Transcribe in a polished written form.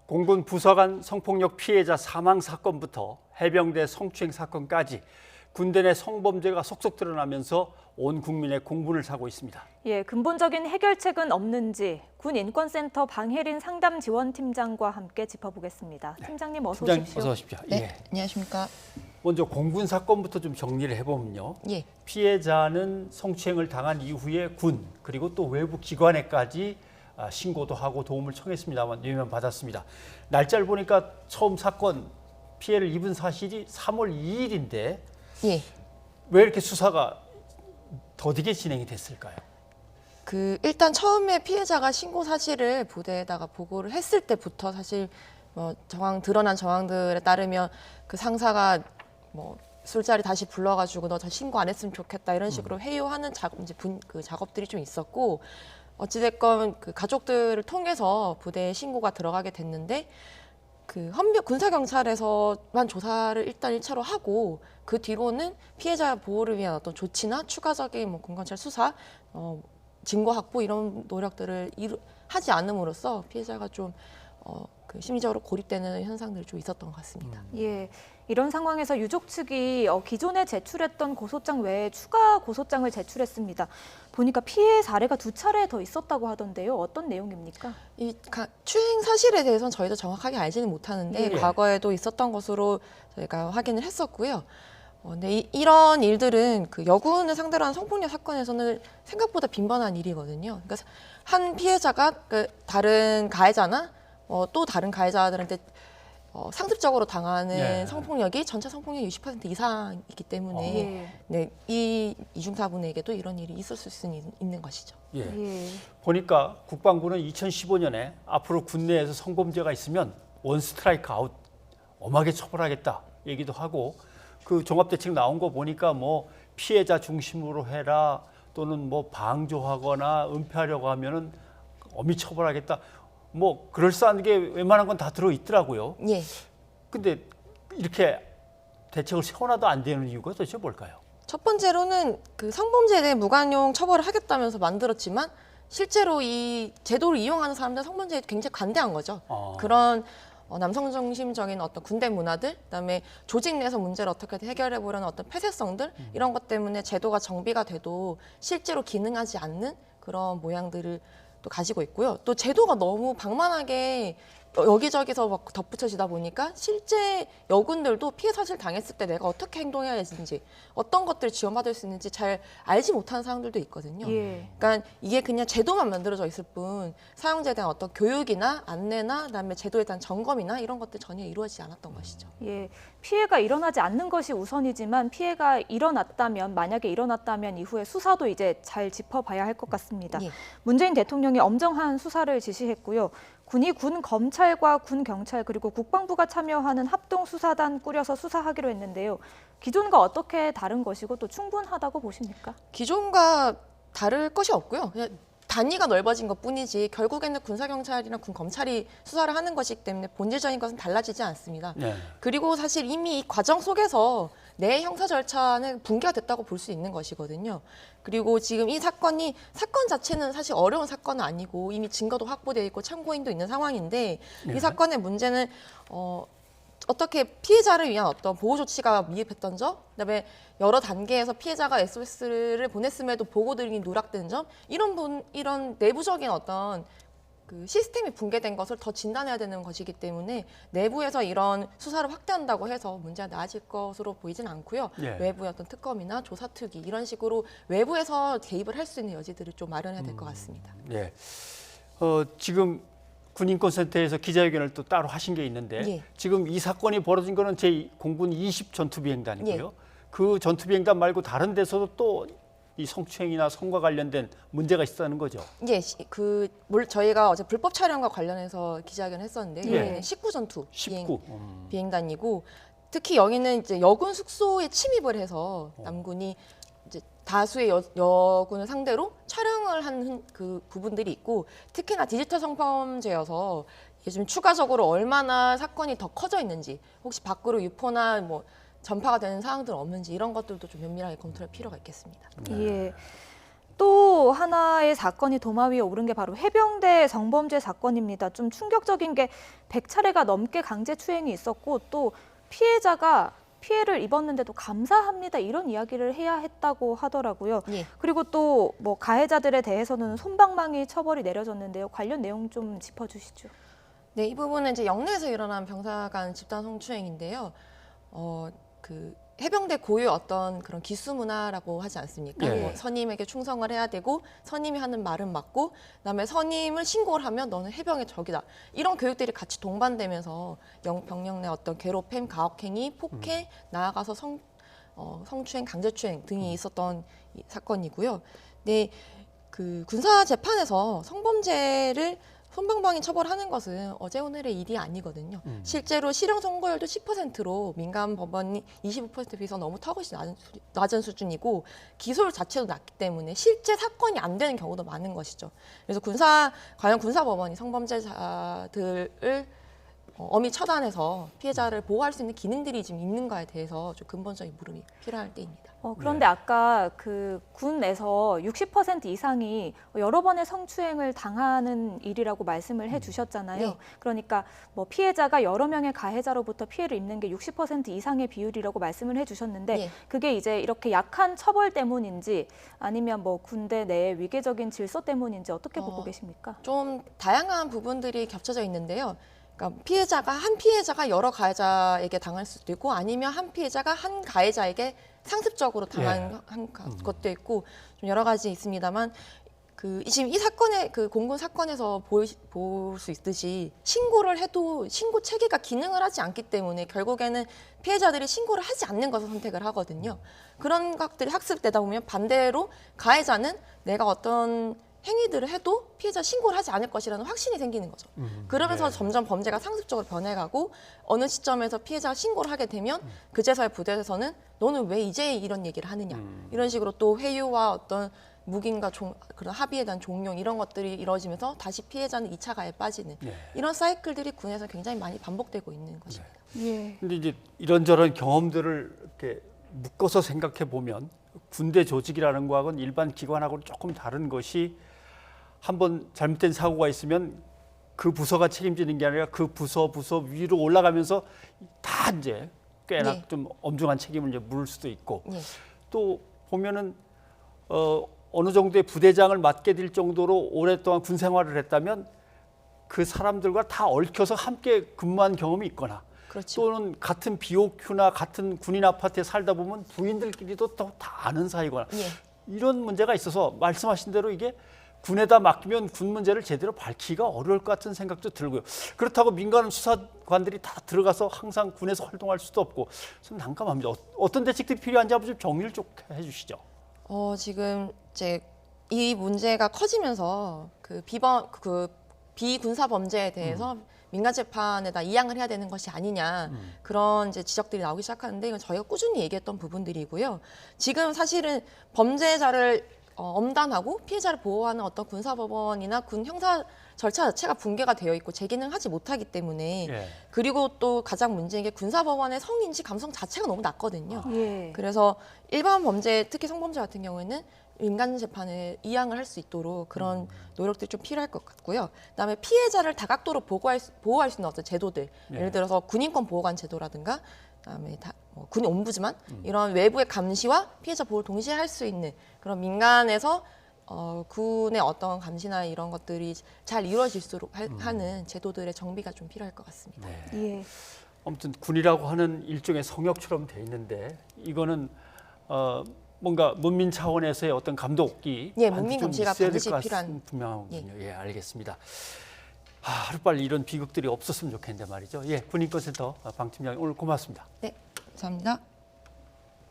공군 부사관 성폭력 피해자 사망 사건부터 해병대 성추행 사건까지 군대 내 성범죄가 속속 드러나면서 온 국민의 공분을 사고 있습니다. 예, 근본적인 해결책은 없는지 군인권센터 방혜린 상담지원팀장과 함께 짚어보겠습니다. 팀장님 어서 팀장님 오십시오. 어서 오십시오. 네, 예. 안녕하십니까. 먼저 공군 사건부터 좀 정리를 해보면요. 예. 피해자는 성추행을 당한 이후에 군 그리고 또 외부 기관에까지 신고도 하고 도움을 청했습니다만 외면 받았습니다. 날짜를 보니까 처음 사건 피해를 입은 사실이 3월 2일인데 예. 왜 이렇게 수사가 더디게 진행이 됐을까요? 일단 처음에 피해자가 신고 사실을 부대에다가 보고를 했을 때부터 사실 드러난 정황들에 따르면 그 상사가 술자리 다시 불러가지고 너 저 신고 안 했으면 좋겠다 이런 식으로 회유하는 작업들이 좀 있었고, 어찌됐건 그 가족들을 통해서 부대에 신고가 들어가게 됐는데, 그 군사경찰에서만 조사를 일단 1차로 하고 그 뒤로는 피해자 보호를 위한 어떤 조치나 추가적인 군경찰 수사, 증거 확보 이런 노력들을 하지 않음으로써 피해자가 좀 심리적으로 고립되는 현상들이 좀 있었던 것 같습니다. 예, 이런 상황에서 유족 측이 기존에 제출했던 고소장 외에 추가 고소장을 제출했습니다. 보니까 피해 사례가 2차례 더 있었다고 하던데요. 어떤 내용입니까? 추행 사실에 대해서는 저희도 정확하게 알지는 못하는데 예. 과거에도 있었던 것으로 저희가 확인을 했었고요. 근데 이런 일들은 그 여군을 상대로 한 성폭력 사건에서는 생각보다 빈번한 일이거든요. 그러니까 한 피해자가 다른 가해자나 또 다른 가해자들한테 상습적으로 당하는 예. 성폭력이 전체 성폭력 60% 이상이기 때문에 예. 네, 이 이중사분에게도 이런 일이 있었을 수 있는 것이죠. 예. 예. 보니까 국방부는 2015년에 앞으로 군내에서 성범죄가 있으면 원 스트라이크 아웃 엄하게 처벌하겠다 얘기도 하고, 그 종합대책 나온 거 보니까 피해자 중심으로 해라 또는 방조하거나 은폐하려고 하면은 엄히 처벌하겠다. 그럴싸한 게 웬만한 건 다 들어 있더라고요. 예. 근데 이렇게 대책을 세워놔도 안 되는 이유가 도대체 뭘까요? 첫 번째로는 그 성범죄에 대해 무관용 처벌을 하겠다면서 만들었지만 실제로 이 제도를 이용하는 사람들 성범죄에 굉장히 관대한 거죠. 그런 남성 중심적인 어떤 군대 문화들, 그다음에 조직 내에서 문제를 어떻게 해결해 보려는 어떤 폐쇄성들 이런 것 때문에 제도가 정비가 돼도 실제로 기능하지 않는 그런 모양들을 또 가지고 있고요. 또 제도가 너무 방만하게 여기저기서 막 덧붙여지다 보니까 실제 여군들도 피해 사실 당했을 때 내가 어떻게 행동해야 되는지, 어떤 것들을 지원받을 수 있는지 잘 알지 못하는 상황들도 있거든요. 예. 그러니까 이게 그냥 제도만 만들어져 있을 뿐 사용자에 대한 어떤 교육이나 안내나 그다음에 제도에 대한 점검이나 이런 것들 전혀 이루어지지 않았던 것이죠. 예, 피해가 일어나지 않는 것이 우선이지만 피해가 만약에 일어났다면 이후에 수사도 이제 잘 짚어봐야 할 것 같습니다. 예. 문재인 대통령이 엄정한 수사를 지시했고요. 군이 군 검찰과 군 경찰 그리고 국방부가 참여하는 합동수사단 꾸려서 수사하기로 했는데요. 기존과 어떻게 다른 것이고 또 충분하다고 보십니까? 기존과 다를 것이 없고요. 그냥 단위가 넓어진 것뿐이지 결국에는 군사경찰이나 군검찰이 수사를 하는 것이기 때문에 본질적인 것은 달라지지 않습니다. 네. 그리고 사실 이미 이 과정 속에서 내 형사 절차는 붕괴가 됐다고 볼 수 있는 것이거든요. 그리고 지금 이 사건 자체는 사실 어려운 사건은 아니고 이미 증거도 확보되어 있고 참고인도 있는 상황인데 네. 이 사건의 문제는 어떻게 피해자를 위한 어떤 보호 조치가 미흡했던 점, 그다음에 여러 단계에서 피해자가 SOS를 보냈음에도 보고들이 누락된 점, 이런 내부적인 어떤 그 시스템이 붕괴된 것을 더 진단해야 되는 것이기 때문에 내부에서 이런 수사를 확대한다고 해서 문제가 나아질 것으로 보이진 않고요. 예. 외부의 어떤 특검이나 조사특위 이런 식으로 외부에서 개입을 할 수 있는 여지들을 좀 마련해야 될 것 같습니다. 예. 지금 군인권센터에서 기자회견을 또 따로 하신 게 있는데, 예. 지금 이 사건이 벌어진 거는 제 공군 20 전투비행단이고요. 예. 그 전투비행단 말고 다른 데서도 또 이 성추행이나 성과 관련된 문제가 있다는 거죠. 예, 저희가 어제 불법 촬영과 관련해서 기자회견을 했었는데 예. 여기는 19 전투 19. 비행단이고, 특히 여기는 이제 여군 숙소에 침입을 해서 남군이 이제 다수의 여군을 상대로 촬영을 한 그 부분들이 있고, 특히나 디지털 성범죄여서 이게 좀 추가적으로 얼마나 사건이 더 커져 있는지, 혹시 밖으로 유포나 전파가 되는 사항들은 없는지 이런 것들도 좀 면밀하게 검토할 필요가 있겠습니다. 예. 또 하나의 사건이 도마 위에 오른 게 바로 해병대 성범죄 사건입니다. 좀 충격적인 게 100차례가 넘게 강제추행이 있었고 또 피해자가 피해를 입었는데도 감사합니다 이런 이야기를 해야 했다고 하더라고요. 예. 그리고 또 뭐 가해자들에 대해서는 솜방망이 처벌이 내려졌는데요. 관련 내용 좀 짚어주시죠. 네, 이 부분은 이제 영내에서 일어난 병사 간 집단 성추행인데요. 그 해병대 고유 어떤 그런 기수 문화라고 하지 않습니까? 예. 뭐 선임에게 충성을 해야 되고 선임이 하는 말은 맞고 그다음에 선임을 신고를 하면 너는 해병의 적이다. 이런 교육들이 같이 동반되면서 병력 내 어떤 괴롭힘, 가혹행위, 폭행, 나아가서 성추행, 강제추행 등이 있었던 이 사건이고요. 네, 그 군사 재판에서 성범죄를 솜방망이 처벌하는 것은 어제 오늘의 일이 아니거든요. 실제로 실형 선고율도 10%로 민간 법원이 25% 비해서 너무 턱없이 낮은 수준이고 기소율 자체도 낮기 때문에 실제 사건이 안 되는 경우도 많은 것이죠. 그래서 과연 군사법원이 성범죄자들을 엄히 처단해서 피해자를 보호할 수 있는 기능들이 지금 있는가에 대해서 좀 근본적인 물음이 필요할 때입니다. 그런데 아까 그 군에서 60% 이상이 여러 번의 성추행을 당하는 일이라고 말씀을 해주셨잖아요. 네. 그러니까 뭐 피해자가 여러 명의 가해자로부터 피해를 입는 게 60% 이상의 비율이라고 말씀을 해주셨는데 네. 그게 이제 이렇게 약한 처벌 때문인지 아니면 뭐 군대 내의 위계적인 질서 때문인지 어떻게 보고 계십니까? 좀 다양한 부분들이 겹쳐져 있는데요. 그러니까 한 피해자가 여러 가해자에게 당할 수도 있고 아니면 한 피해자가 한 가해자에게 상습적으로 당한 것도 있고 좀 여러 가지 있습니다만 지금 이 사건의 그 공군 사건에서 볼 수 있듯이 신고를 해도 신고 체계가 기능을 하지 않기 때문에 결국에는 피해자들이 신고를 하지 않는 것을 선택을 하거든요. 그런 것들이 학습되다 보면 반대로 가해자는 내가 어떤 행위들을 해도 피해자 신고를 하지 않을 것이라는 확신이 생기는 거죠. 그러면서 점점 범죄가 상습적으로 변해가고 어느 시점에서 피해자가 신고를 하게 되면 그제서야 부대에서는 너는 왜 이제 이런 얘기를 하느냐 이런 식으로 또 회유와 어떤 묵인과 그런 합의에 대한 종용 이런 것들이 이루어지면서 다시 피해자는 2차 가해에 빠지는 이런 사이클들이 군에서 굉장히 많이 반복되고 있는 것입니다. 예. 근데 이제 이런저런 경험들을 이렇게 묶어서 생각해 보면 군대 조직이라는 거하고는 일반 기관하고는 조금 다른 것이 한번 잘못된 사고가 있으면 그 부서가 책임지는 게 아니라 그 부서 위로 올라가면서 다 이제 꽤나 네. 좀 엄중한 책임을 이제 물을 수도 있고 네. 또 보면은 어느 정도의 부대장을 맡게 될 정도로 오랫동안 군 생활을 했다면 그 사람들과 다 얽혀서 함께 근무한 경험이 있거나 그렇죠. 또는 같은 BOQ나 같은 군인 아파트에 살다 보면 부인들끼리도 또 다 아는 사이거나 예. 이런 문제가 있어서 말씀하신 대로 이게 군에다 맡기면 군 문제를 제대로 밝히기가 어려울 것 같은 생각도 들고요. 그렇다고 민간 수사관들이 다 들어가서 항상 군에서 활동할 수도 없고 좀 난감합니다. 어떤 대책들이 필요한지 한번 좀 정리를 좀 해주시죠. 지금 이제 이 문제가 커지면서 그 비군사 범죄에 대해서 민간 재판에다 이양을 해야 되는 것이 아니냐 그런 이제 지적들이 나오기 시작하는데 이건 저희가 꾸준히 얘기했던 부분들이고요. 지금 사실은 범죄자를 엄단하고 피해자를 보호하는 어떤 군사법원이나 군 형사 절차 자체가 붕괴가 되어 있고 재기능하지 못하기 때문에 예. 그리고 또 가장 문제인 게 군사법원의 성인지 감성 자체가 너무 낮거든요. 예. 그래서 일반 범죄, 특히 성범죄 같은 경우에는 민간 재판에 이양을 할 수 있도록 그런 노력들이 좀 필요할 것 같고요. 그다음에 피해자를 다각도로 보호할 수 있는 어떤 제도들, 예를 들어서 군인권 보호관 제도라든가, 그다음에 군 옴부즈만 이런 외부의 감시와 피해자 보호를 동시에 할 수 있는 그런 민간에서 군의 어떤 감시나 이런 것들이 잘 이루어질수록 하는 제도들의 정비가 좀 필요할 것 같습니다. 예. 아무튼 군이라고 하는 일종의 성역처럼 돼 있는데 이거는 뭔가 문민 차원에서의 어떤 감독이 예, 반드시 문민 좀 감시가 있어야 반드시 될것 필요한. 분명하군요. 예, 알겠습니다. 하루빨리 이런 비극들이 없었으면 좋겠는데 말이죠. 예, 군인권센터 방 팀장님 오늘 고맙습니다. 네, 감사합니다.